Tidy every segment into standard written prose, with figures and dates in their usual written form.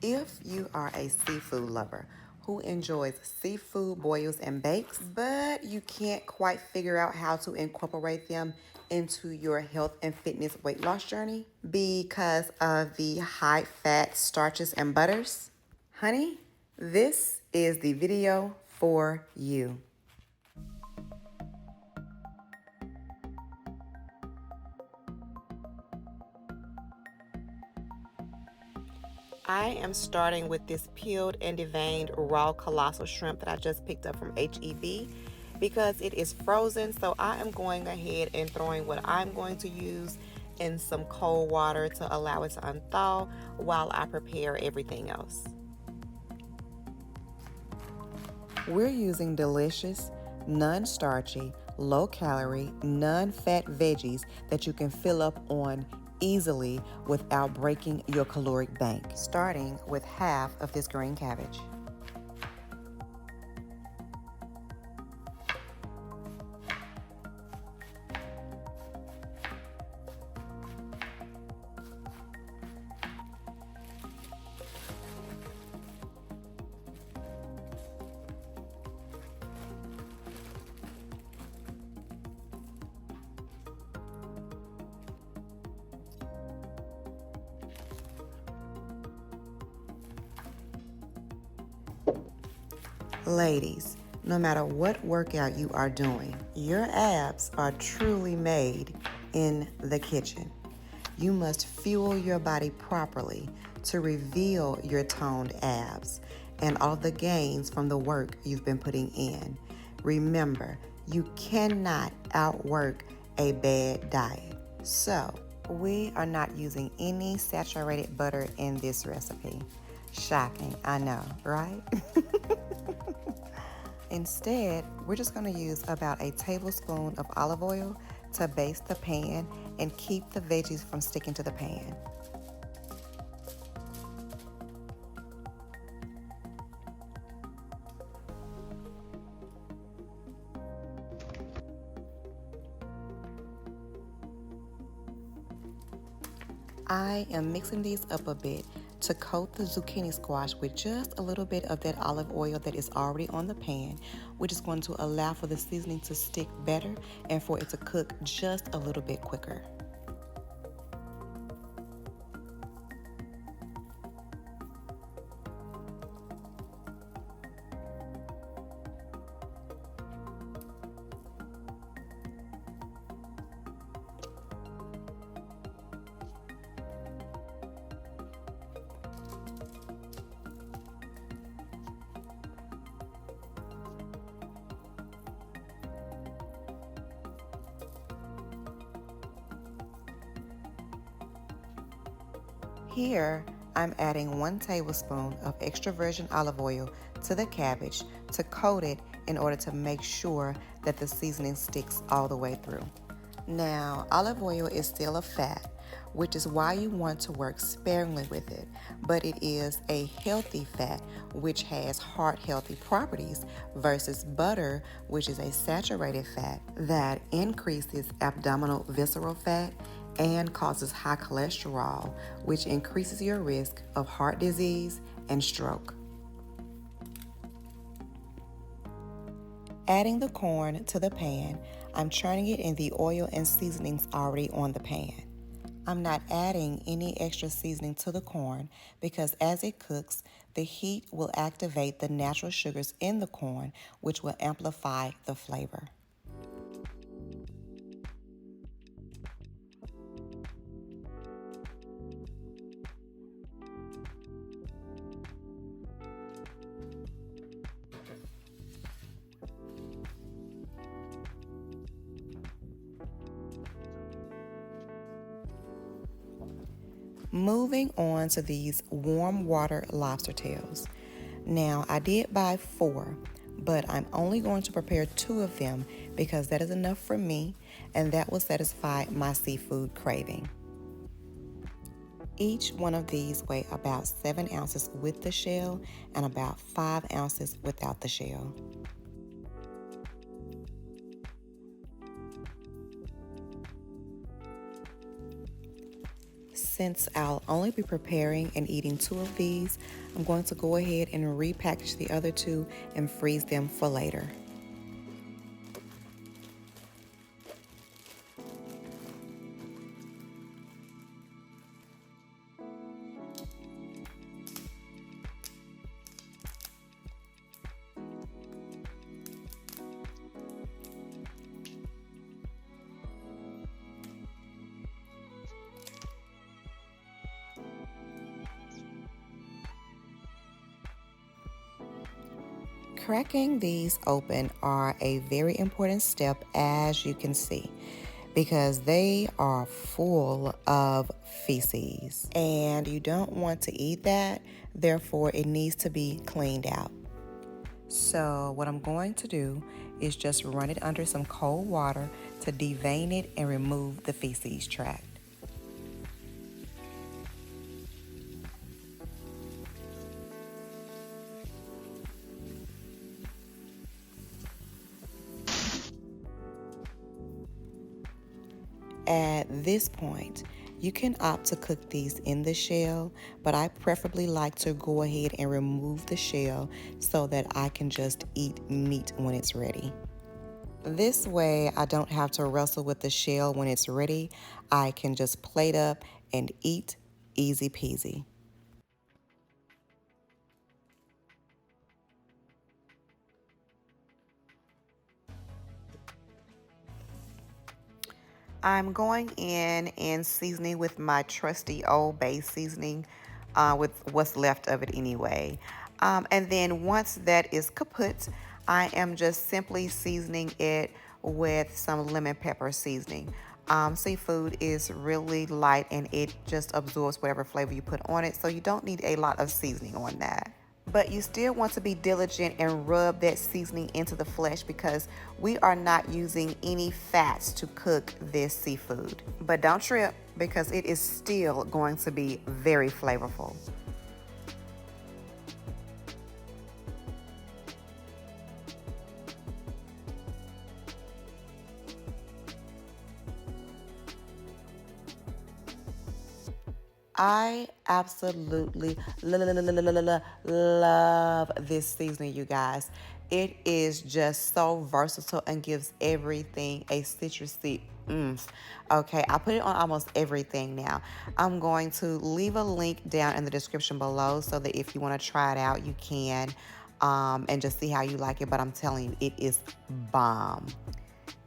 If you are a seafood lover who enjoys seafood boils and bakes, but you can't quite figure out how to incorporate them into your health and fitness weight loss journey because of the high fat starches and butters, honey, this is the video for you. I am starting with this peeled and deveined raw colossal shrimp that I just picked up from 𝘗𝘗𝘵 because it is frozen. So I am going ahead and throwing what I'm going to use in some cold water to allow it to unthaw while I prepare everything else. We're using delicious, non-starchy, low-calorie, non-fat veggies that you can fill up on easily without breaking your caloric bank, starting with half of this green cabbage. Ladies, no matter what workout you are doing, your abs are truly made in the kitchen. You must fuel your body properly to reveal your toned abs and all the gains from the work you've been putting in. Remember, you cannot outwork a bad diet. So, we are not using any saturated butter in this recipe. Shocking, I know, right? Instead, we're just going to use about a tablespoon of olive oil to baste the pan and keep the veggies from sticking to the pan. I am mixing these up a bit to coat the zucchini squash with just a little bit of that olive oil that is already on the pan, which is going to allow for the seasoning to stick better and for it to cook just a little bit quicker. Here, I'm adding 1 tablespoon of extra virgin olive oil to the cabbage to coat it in order to make sure that the seasoning sticks all the way through. Now, olive oil is still a fat, which is why you want to work sparingly with it, but it is a healthy fat which has heart-healthy properties versus butter, which is a saturated fat that increases abdominal visceral fat and causes high cholesterol, which increases your risk of heart disease and stroke. Adding the corn to the pan, I'm churning it in the oil and seasonings already on the pan. I'm not adding any extra seasoning to the corn because as it cooks, the heat will activate the natural sugars in the corn, which will amplify the flavor. Moving on to these warm water lobster tails. Now, I did buy 4, but I'm only going to prepare 2 of them because that is enough for me and that will satisfy my seafood craving. Each one of these weigh about 7 ounces with the shell and about 5 ounces without the shell. since I'll only be preparing and eating 2 of these, I'm going to go ahead and repackage the other 2 and freeze them for later. Cracking these open are a very important step, as you can see, because they are full of feces and you don't want to eat that. Therefore, it needs to be cleaned out. So what I'm going to do is just run it under some cold water to devein it and remove the feces tract. At this point, you can opt to cook these in the shell, but I preferably like to go ahead and remove the shell so that I can just eat meat when it's ready. This way, I don't have to wrestle with the shell when it's ready. I can just plate up and eat easy peasy. I'm going in and seasoning with my trusty Old Bay seasoning with what's left of it anyway. And then once that is kaput, I am just simply seasoning it with some lemon pepper seasoning. Seafood is really light and it just absorbs whatever flavor you put on it, so you don't need a lot of seasoning on that. But you still want to be diligent and rub that seasoning into the flesh because we are not using any fats to cook this seafood. But don't trip because it is still going to be very flavorful. I absolutely love this seasoning, you guys. It is just so versatile and gives everything a citrusy oomph. Okay, I put it on almost everything now. I'm going to leave a link down in the description below so that if you want to try it out, you can and just see how you like it. But I'm telling you, it is bomb.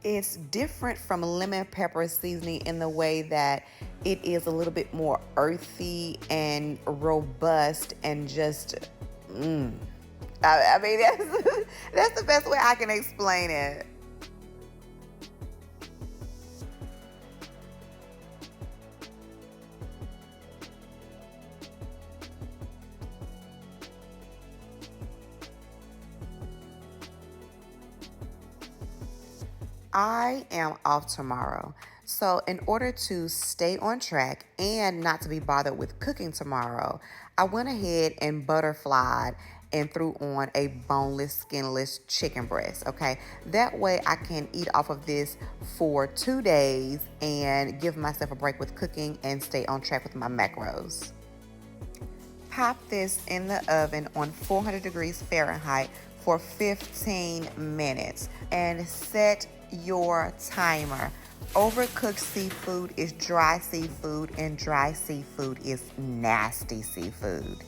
It's different from lemon pepper seasoning in the way that it is a little bit more earthy and robust and just, I mean, that's the best way I can explain it. I am off tomorrow. So in order to stay on track and not to be bothered with cooking tomorrow, I went ahead and butterflied and threw on a boneless, skinless chicken breast, okay? That way I can eat off of this for 2 days and give myself a break with cooking and stay on track with my macros. Pop this in the oven on 400 degrees Fahrenheit for 15 minutes and set your timer. Overcooked seafood is dry seafood and dry seafood is nasty seafood.